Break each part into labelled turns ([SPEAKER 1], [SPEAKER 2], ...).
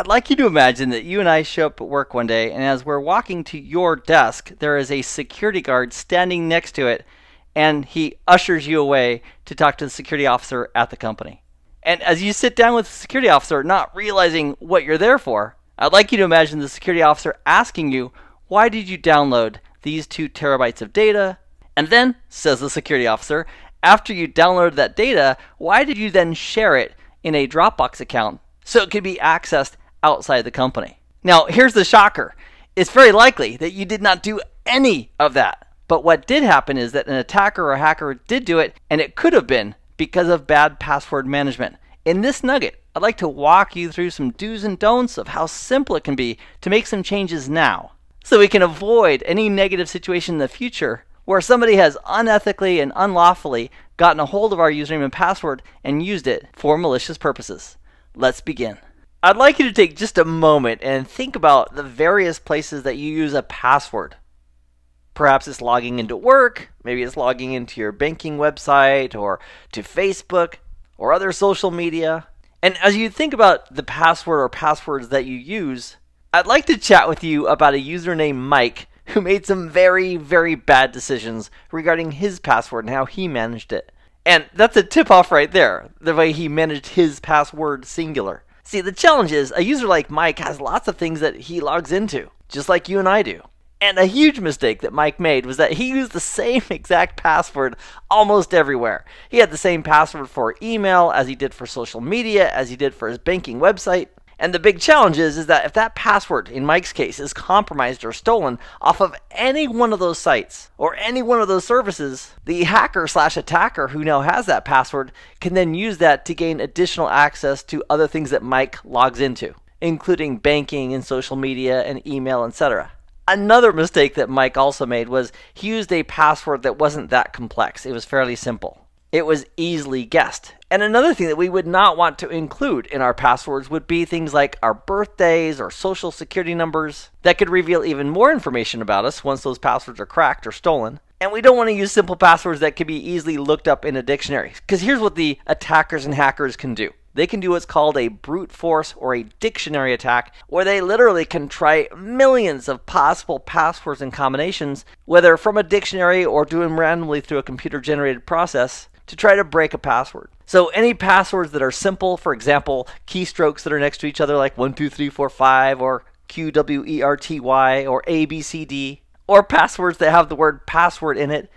[SPEAKER 1] I'd like you to imagine that you and I show up at work one day, and as we're walking to your desk, there is a security guard standing next to it, and he ushers you away to talk to the security officer at the company. And as you sit down with the security officer, not realizing what you're there for, I'd like you to imagine the security officer asking you, why did you download these 2 terabytes of data? And then, says the security officer, after you downloaded that data, why did you then share it in a Dropbox account so it could be accessed outside the company? Now, here's the shocker. It's very likely that you did not do any of that. But what did happen is that an attacker or hacker did do it, and it could have been because of bad password management. In this nugget, I'd like to walk you through some do's and don'ts of how simple it can be to make some changes now, so we can avoid any negative situation in the future where somebody has unethically and unlawfully gotten a hold of our username and password and used it for malicious purposes. Let's begin. I'd like you to take just a moment and think about the various places that you use a password. Perhaps it's logging into work, maybe it's logging into your banking website or to Facebook or other social media. And as you think about the password or passwords that you use, I'd like to chat with you about a user named Mike who made some very, very bad decisions regarding his password and how he managed it. And that's a tip-off right there, the way he managed his password singular. See, the challenge is a user like Mike has lots of things that he logs into, just like you and I do. And a huge mistake that Mike made was that he used the same exact password almost everywhere. He had the same password for email as he did for social media, as he did for his banking website. And the big challenge is that if that password, in Mike's case, is compromised or stolen off of any one of those sites or any one of those services, the hacker/attacker who now has that password can then use that to gain additional access to other things that Mike logs into, including banking and social media and email, etc. Another mistake that Mike also made was he used a password that wasn't that complex. It was fairly simple. It was easily guessed. And another thing that we would not want to include in our passwords would be things like our birthdays or social security numbers that could reveal even more information about us once those passwords are cracked or stolen. And we don't want to use simple passwords that could be easily looked up in a dictionary, because here's what the attackers and hackers can do. They can do what's called a brute force or a dictionary attack, where they literally can try millions of possible passwords and combinations, whether from a dictionary or do them randomly through a computer-generated process, to try to break a password. So any passwords that are simple, for example, keystrokes that are next to each other like 1, 2, 3, 4, 5, or QWERTY, or ABCD, or passwords that have the word password in it,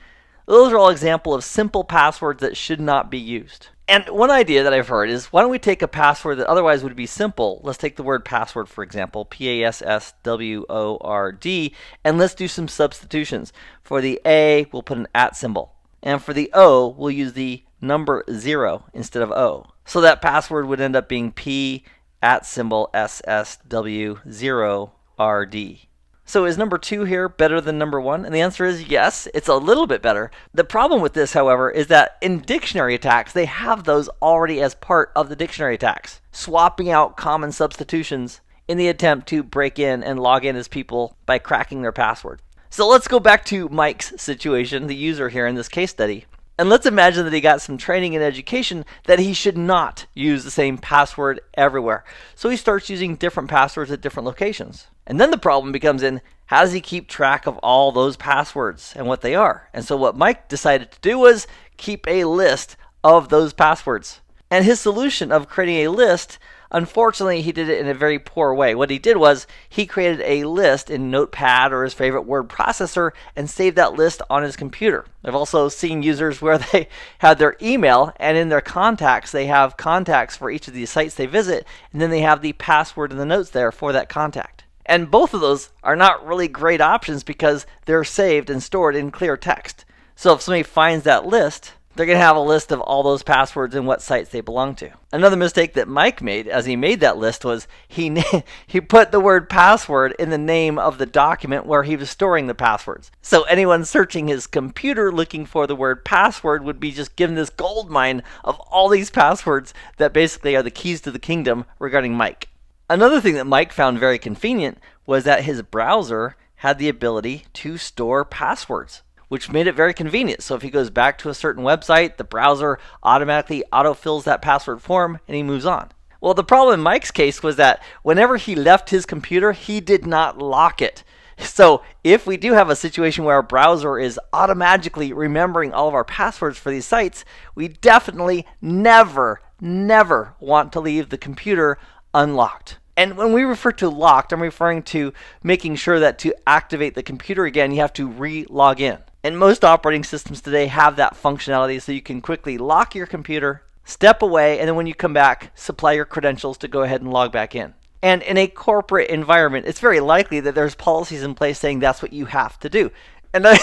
[SPEAKER 1] those are all examples of simple passwords that should not be used. And one idea that I've heard is, why don't we take a password that otherwise would be simple? Let's take the word password, for example, PASSWORD, and let's do some substitutions. For the A, we'll put an @ symbol. And for the O, we'll use the number 0 instead of O. So that password would end up being P @SSW0RD. So is number 2 here better than number 1? And the answer is yes, it's a little bit better. The problem with this, however, is that in dictionary attacks, they have those already as part of the dictionary attacks, swapping out common substitutions in the attempt to break in and log in as people by cracking their password. So let's go back to Mike's situation, the user here in this case study. And let's imagine that he got some training and education that he should not use the same password everywhere. So he starts using different passwords at different locations. And then the problem becomes in, how does he keep track of all those passwords and what they are? And so what Mike decided to do was keep a list of those passwords. And his solution of creating a list, unfortunately, he did it in a very poor way. What he did was he created a list in Notepad or his favorite word processor and saved that list on his computer. I've also seen users where they have their email, and in their contacts, they have contacts for each of these sites they visit, and then they have the password in the notes there for that contact. And both of those are not really great options because they're saved and stored in clear text. So if somebody finds that list, they're going to have a list of all those passwords and what sites they belong to. Another mistake that Mike made as he made that list was he put the word password in the name of the document where he was storing the passwords. So anyone searching his computer looking for the word password would be just given this gold mine of all these passwords that basically are the keys to the kingdom regarding Mike. Another thing that Mike found very convenient was that his browser had the ability to store passwords, which made it very convenient. So if he goes back to a certain website, the browser automatically autofills that password for him and he moves on. Well, the problem in Mike's case was that whenever he left his computer, he did not lock it. So if we do have a situation where our browser is automatically remembering all of our passwords for these sites, we definitely never want to leave the computer unlocked. And when we refer to locked, I'm referring to making sure that to activate the computer again, you have to re-log in. And most operating systems today have that functionality, so you can quickly lock your computer, step away, and then when you come back, supply your credentials to go ahead and log back in. And in a corporate environment, it's very likely that there's policies in place saying that's what you have to do. And I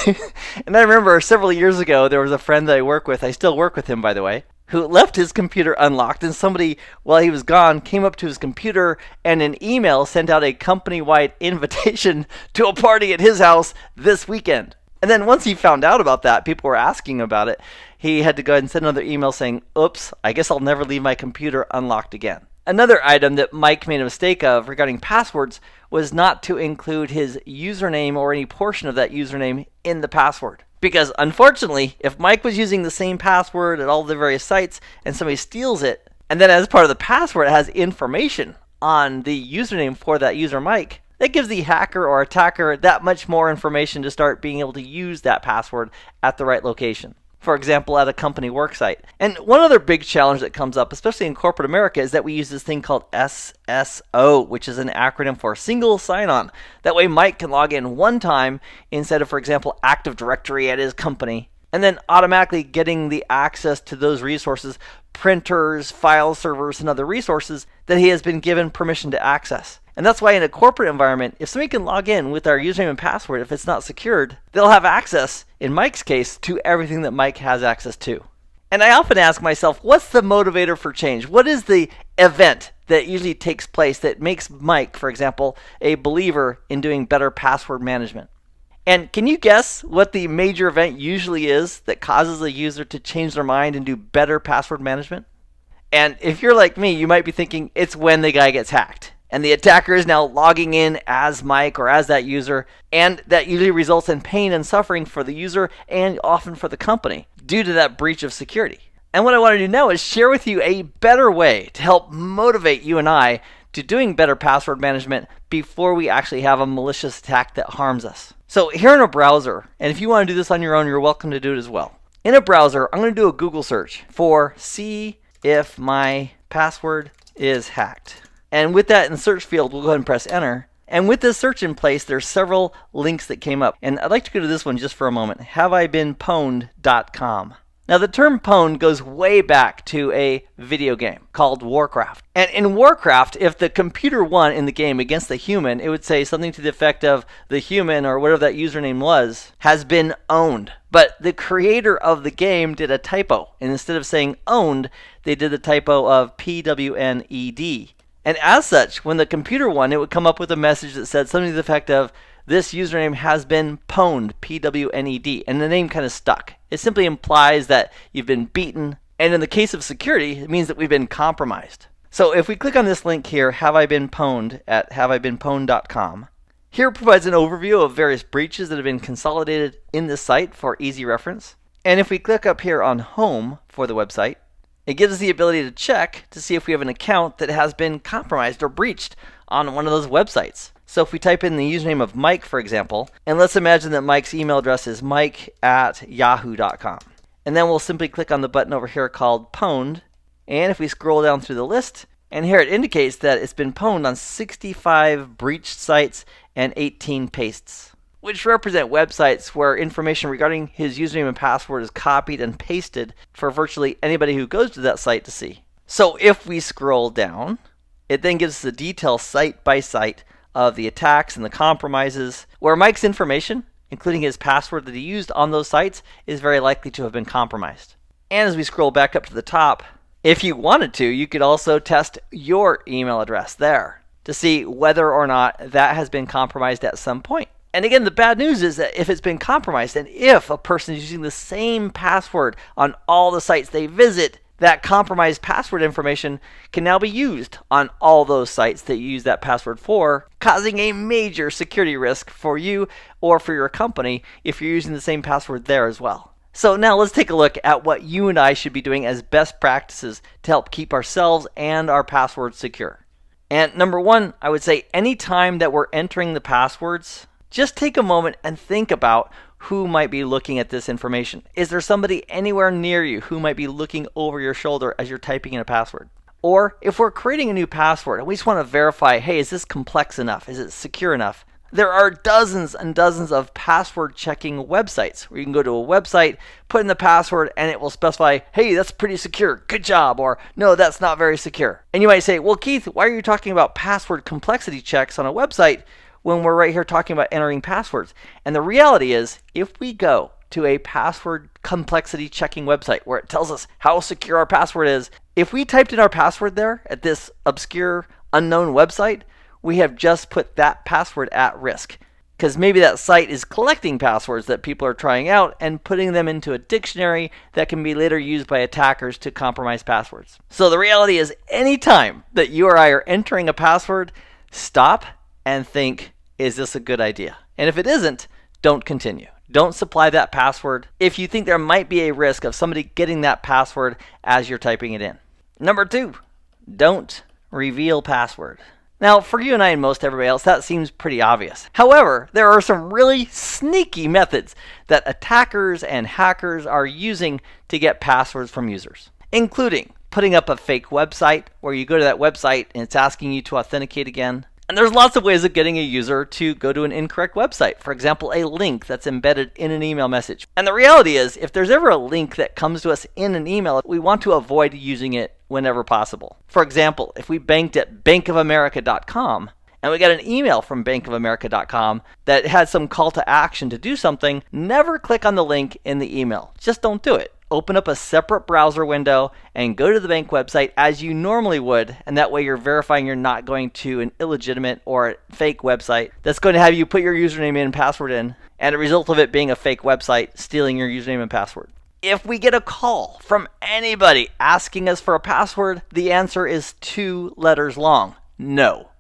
[SPEAKER 1] remember several years ago, there was a friend that I work with, I still work with him by the way, who left his computer unlocked, and somebody, while he was gone, came up to his computer and an email sent out a company-wide invitation to a party at his house this weekend. And then once he found out about that, people were asking about it, he had to go ahead and send another email saying, oops, I guess I'll never leave my computer unlocked again. Another item that Mike made a mistake of regarding passwords was not to include his username or any portion of that username in the password. Because unfortunately, if Mike was using the same password at all the various sites and somebody steals it, and then as part of the password it has information on the username for that user Mike, that gives the hacker or attacker that much more information to start being able to use that password at the right location. For example, at a company worksite. And one other big challenge that comes up, especially in corporate America, is that we use this thing called SSO, which is an acronym for single sign-on. That way Mike can log in one time instead of, for example, Active Directory at his company, and then automatically getting the access to those resources, printers, file servers, and other resources that he has been given permission to access. And that's why in a corporate environment, if somebody can log in with our username and password, if it's not secured, they'll have access, in Mike's case, to everything that Mike has access to. And I often ask myself, what's the motivator for change? What is the event that usually takes place that makes Mike, for example, a believer in doing better password management? And can you guess what the major event usually is that causes a user to change their mind and do better password management? And if you're like me, you might be thinking it's when the guy gets hacked. And the attacker is now logging in as Mike or as that user, and that usually results in pain and suffering for the user and often for the company due to that breach of security. And what I want to do now is share with you a better way to help motivate you and I to doing better password management before we actually have a malicious attack that harms us. So here in a browser, and if you want to do this on your own, you're welcome to do it as well. In a browser, I'm going to do a Google search for see if my password is hacked. And with that in the search field, we'll go ahead and press enter. And with this search in place, there's several links that came up. And I'd like to go to this one just for a moment. HaveIBeenPwned.com. Now the term pwned goes way back to a video game called Warcraft. And in Warcraft, if the computer won in the game against the human, it would say something to the effect of the human or whatever that username was has been owned. But the creator of the game did a typo. And instead of saying owned, they did the typo of PWNED. And as such, when the computer won, it would come up with a message that said something to the effect of, this username has been pwned, PWNED, and the name kind of stuck. It simply implies that you've been beaten, and in the case of security, it means that we've been compromised. So if we click on this link here, Have I Been Pwned at HaveIBeenPwned.com, here it provides an overview of various breaches that have been consolidated in this site for easy reference. And if we click up here on Home for the website, it gives us the ability to check to see if we have an account that has been compromised or breached on one of those websites. So if we type in the username of Mike, for example, and let's imagine that Mike's email address is mike@yahoo.com. And then we'll simply click on the button over here called Pwned. And if we scroll down through the list, and here it indicates that it's been pwned on 65 breached sites and 18 pastes, which represent websites where information regarding his username and password is copied and pasted for virtually anybody who goes to that site to see. So if we scroll down, it then gives us a detailed site by site of the attacks and the compromises, where Mike's information, including his password that he used on those sites, is very likely to have been compromised. And as we scroll back up to the top, if you wanted to, you could also test your email address there to see whether or not that has been compromised at some point. And again, the bad news is that if it's been compromised, and if a person is using the same password on all the sites they visit, that compromised password information can now be used on all those sites that you use that password for, causing a major security risk for you or for your company if you're using the same password there as well. So now let's take a look at what you and I should be doing as best practices to help keep ourselves and our passwords secure. And number one, I would say anytime that we're entering the passwords, just take a moment and think about who might be looking at this information. Is there somebody anywhere near you who might be looking over your shoulder as you're typing in a password? Or if we're creating a new password and we just want to verify, hey, is this complex enough? Is it secure enough? There are dozens and dozens of password checking websites where you can go to a website, put in the password, and it will specify, hey, that's pretty secure, good job, or no, that's not very secure. And you might say, well, Keith, why are you talking about password complexity checks on a website when we're right here talking about entering passwords? And the reality is, if we go to a password complexity checking website where it tells us how secure our password is, if we typed in our password there at this obscure, unknown website, we have just put that password at risk. Because maybe that site is collecting passwords that people are trying out and putting them into a dictionary that can be later used by attackers to compromise passwords. So the reality is, anytime that you or I are entering a password, stop and think, is this a good idea? And if it isn't, don't continue. Don't supply that password if you think there might be a risk of somebody getting that password as you're typing it in. Number two, don't reveal password. Now, for you and I and most everybody else, that seems pretty obvious. However, there are some really sneaky methods that attackers and hackers are using to get passwords from users, including putting up a fake website where you go to that website and it's asking you to authenticate again. And there's lots of ways of getting a user to go to an incorrect website. For example, a link that's embedded in an email message. And the reality is, if there's ever a link that comes to us in an email, we want to avoid using it whenever possible. For example, if we banked at bankofamerica.com and we got an email from bankofamerica.com that had some call to action to do something, never click on the link in the email. Just don't do it. Open up a separate browser window and go to the bank website as you normally would, and that way you're verifying you're not going to an illegitimate or fake website that's going to have you put your username and password in, and a result of it being a fake website stealing your username and password. If we get a call from anybody asking us for a password, the answer is 2 letters long. No,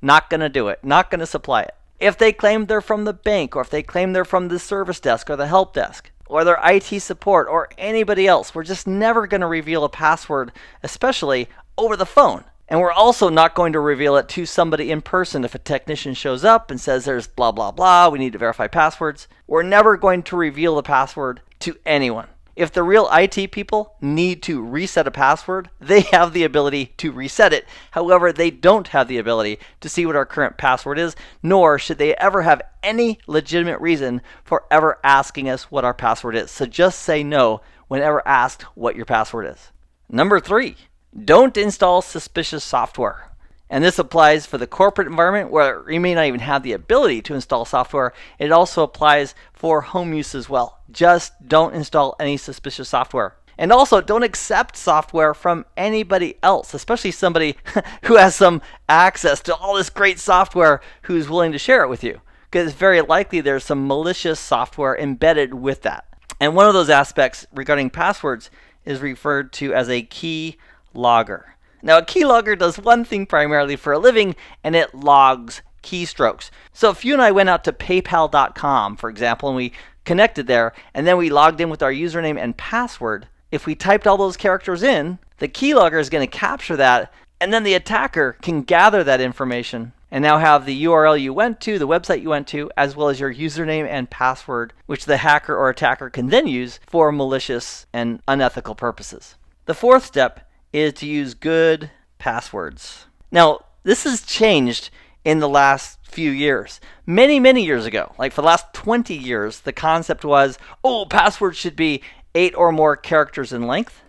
[SPEAKER 1] not going to do it, not going to supply it. If they claim they're from the bank, or if they claim they're from the service desk or the help desk, or their IT support, or anybody else, we're just never going to reveal a password, especially over the phone. And we're also not going to reveal it to somebody in person. If a technician shows up and says there's blah, blah, blah, we need to verify passwords, we're never going to reveal the password to anyone. If the real IT people need to reset a password, they have the ability to reset it. However, they don't have the ability to see what our current password is, nor should they ever have any legitimate reason for ever asking us what our password is. So just say no whenever asked what your password is. Number 3, don't install suspicious software. And this applies for the corporate environment where you may not even have the ability to install software. It also applies for home use as well. Just don't install any suspicious software. And also, don't accept software from anybody else, especially somebody who has some access to all this great software who's willing to share it with you. Because it's very likely there's some malicious software embedded with that. And one of those aspects regarding passwords is referred to as a key logger. Now, a keylogger does one thing primarily for a living, and it logs keystrokes. So if you and I went out to paypal.com, for example, and we connected there, and then we logged in with our username and password, if we typed all those characters in, the keylogger is going to capture that, and then the attacker can gather that information and now have the URL you went to, the website you went to, as well as your username and password, which the hacker or attacker can then use for malicious and unethical purposes. The 4th step is to use good passwords. Now, this has changed in the last few years. Many years ago, like for the last 20 years, the concept was, passwords should be 8 or more characters in length.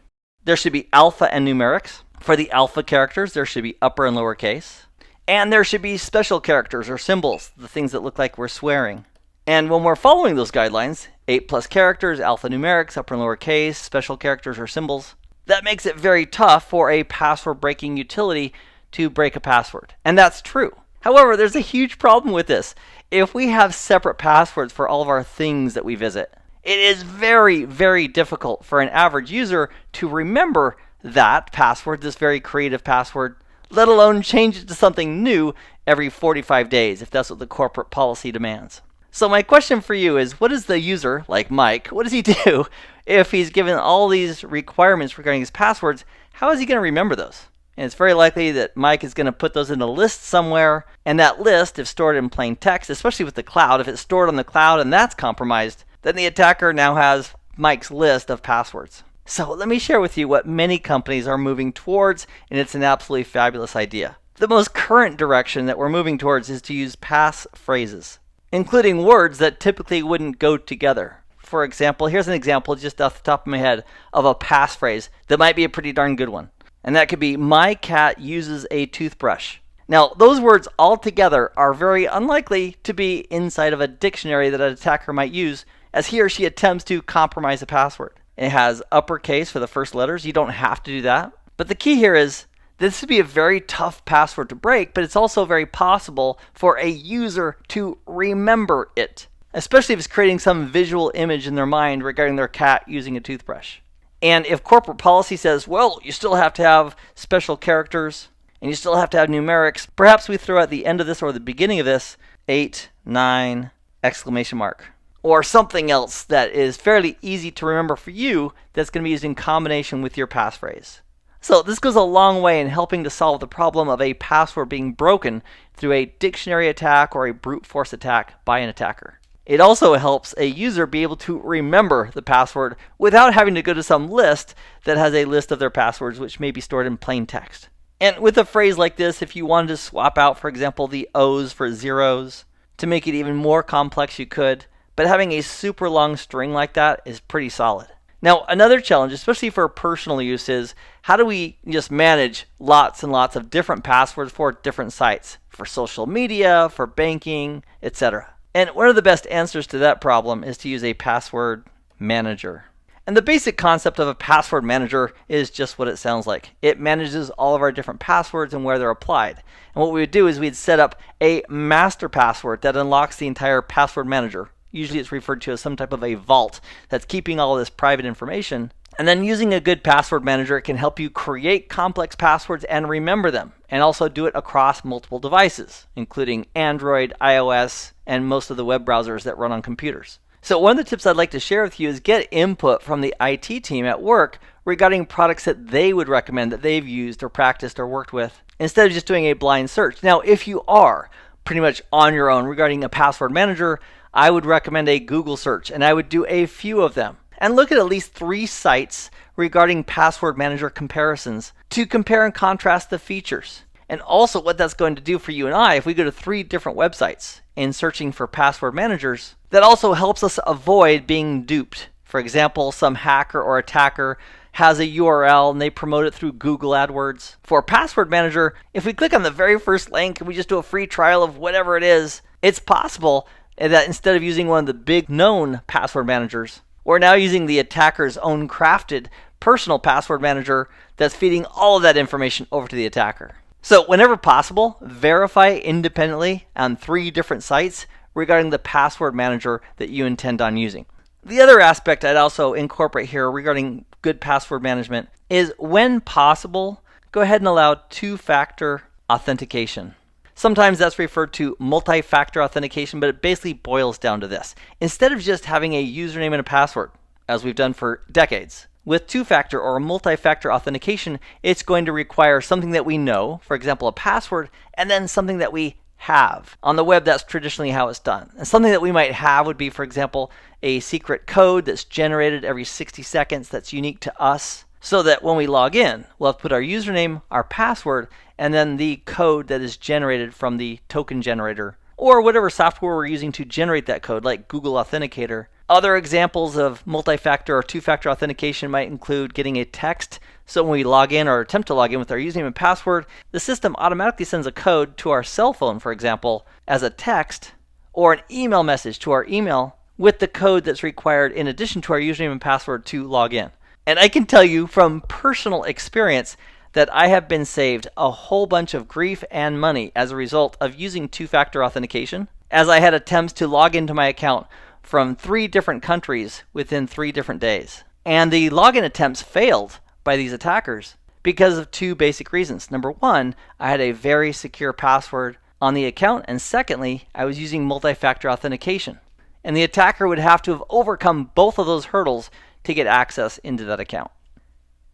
[SPEAKER 1] There should be alpha and numerics. For the alpha characters, there should be upper and lower case. And there should be special characters or symbols, the things that look like we're swearing. And when we're following those guidelines, 8+ characters, alphanumerics, upper and lower case, special characters or symbols, that makes it very tough for a password breaking utility to break a password. And that's true. However, there's a huge problem with this. If we have separate passwords for all of our things that we visit, it is very difficult for an average user to remember that password, this very creative password, let alone change it to something new every 45 days, if that's what the corporate policy demands. So my question for you is, what does the user, like Mike, what does he do if he's given all these requirements regarding his passwords? How is he going to remember those? And it's very likely that Mike is going to put those in a list somewhere, and that list, if stored in plain text, especially with the cloud, if it's stored on the cloud and that's compromised, then the attacker now has Mike's list of passwords. So let me share with you what many companies are moving towards, and it's an absolutely fabulous idea. The most current direction that we're moving towards is to use passphrases, including words that typically wouldn't go together. For example, here's an example just off the top of my head of a passphrase that might be a pretty darn good one. And that could be, my cat uses a toothbrush. Now, those words all together are very unlikely to be inside of a dictionary that an attacker might use as he or she attempts to compromise a password. It has uppercase for the first letters. You don't have to do that. But the key here is this would be a very tough password to break, but it's also very possible for a user to remember it, especially if it's creating some visual image in their mind regarding their cat using a toothbrush. And if corporate policy says, well, you still have to have special characters and you still have to have numerics, perhaps we throw at the end of this or the beginning of this 8, 9, exclamation mark. Or something else that is fairly easy to remember for you that's going to be used in combination with your passphrase. So this goes a long way in helping to solve the problem of a password being broken through a dictionary attack or a brute force attack by an attacker. It also helps a user be able to remember the password without having to go to some list that has a list of their passwords which may be stored in plain text. And with a phrase like this, if you wanted to swap out, for example, the O's for zeros to make it even more complex, you could. But having a super long string like that is pretty solid. Now, another challenge, especially for personal use, is how do we just manage lots and lots of different passwords for different sites, for social media, for banking, etc. And one of the best answers to that problem is to use a password manager. And the basic concept of a password manager is just what it sounds like. It manages all of our different passwords and where they're applied. And what we would do is we'd set up a master password that unlocks the entire password manager. Usually it's referred to as some type of a vault that's keeping all of this private information. And then using a good password manager, it can help you create complex passwords and remember them, and also do it across multiple devices, including Android, iOS, and most of the web browsers that run on computers. So one of the tips I'd like to share with you is get input from the IT team at work regarding products that they would recommend that they've used or practiced or worked with, instead of just doing a blind search. Now, if you are pretty much on your own regarding a password manager, I would recommend a Google search, and I would do a few of them. And look at least 3 sites regarding password manager comparisons to compare and contrast the features. And also what that's going to do for you and I, if we go to 3 different websites in searching for password managers, that also helps us avoid being duped. For example, some hacker or attacker has a URL and they promote it through Google AdWords. For password manager, if we click on the very first link and we just do a free trial of whatever it is, it's possible that instead of using one of the big known password managers, we're now using the attacker's own crafted personal password manager that's feeding all of that information over to the attacker. So whenever possible, verify independently on 3 different sites regarding the password manager that you intend on using. The other aspect I'd also incorporate here regarding good password management is, when possible, go ahead and allow 2-factor authentication. Sometimes that's referred to multi-factor authentication, but it basically boils down to this. Instead of just having a username and a password, as we've done for decades, with 2-factor or multi-factor authentication, it's going to require something that we know, for example, a password, and then something that we have. On the web, that's traditionally how it's done. And something that we might have would be, for example, a secret code that's generated every 60 seconds that's unique to us, so that when we log in, we'll have to put our username, our password, and then the code that is generated from the token generator, or whatever software we're using to generate that code, like Google Authenticator. Other examples of multi-factor or 2-factor authentication might include getting a text. So when we log in or attempt to log in with our username and password, the system automatically sends a code to our cell phone, for example, as a text, or an email message to our email with the code that's required in addition to our username and password to log in. And I can tell you from personal experience that I have been saved a whole bunch of grief and money as a result of using 2-factor authentication, as I had attempts to log into my account from 3 different countries within 3 different days. And the login attempts failed by these attackers because of 2 basic reasons. Number 1, I had a very secure password on the account, and secondly, I was using multi-factor authentication. and the attacker would have to have overcome both of those hurdles to get access into that account.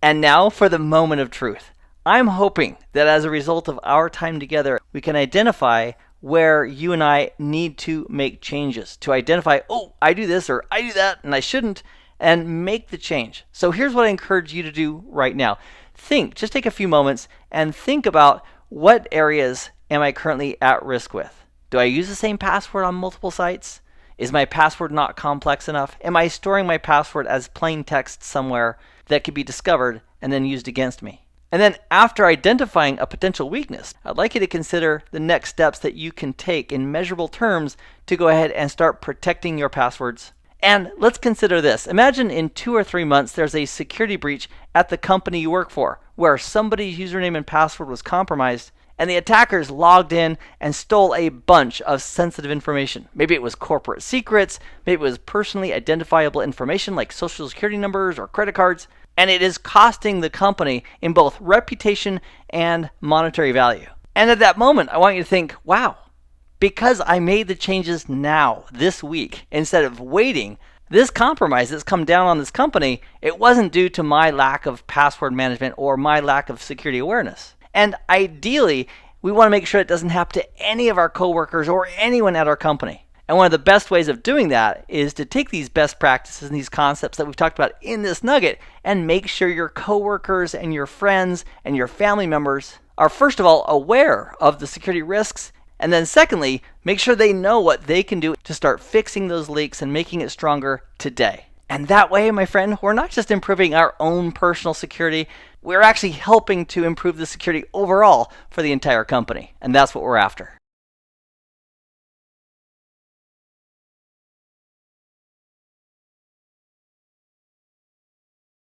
[SPEAKER 1] And now for the moment of truth. I'm hoping that as a result of our time together, we can identify where you and I need to make changes, to identify, oh, I do this or I do that and I shouldn't, and make the change. So here's what I encourage you to do right now. Just take a few moments and think about, what areas am I currently at risk with? Do I use the same password on multiple sites? Is my password not complex enough? Am I storing my password as plain text somewhere that could be discovered and then used against me? And then after identifying a potential weakness, I'd like you to consider the next steps that you can take in measurable terms to go ahead and start protecting your passwords. And let's consider this. Imagine in 2 or 3 months there's a security breach at the company you work for, where somebody's username and password was compromised, and the attackers logged in and stole a bunch of sensitive information. Maybe it was corporate secrets, maybe it was personally identifiable information like social security numbers or credit cards, and it is costing the company in both reputation and monetary value. And at that moment, I want you to think, wow, because I made the changes now, this week, instead of waiting, this compromise that's come down on this company, it wasn't due to my lack of password management or my lack of security awareness. And ideally, we want to make sure it doesn't happen to any of our coworkers or anyone at our company. And one of the best ways of doing that is to take these best practices and these concepts that we've talked about in this nugget and make sure your coworkers and your friends and your family members are, first of all, aware of the security risks. And then secondly, make sure they know what they can do to start fixing those leaks and making it stronger today. And that way, my friend, we're not just improving our own personal security, we're actually helping to improve the security overall for the entire company. And that's what we're after.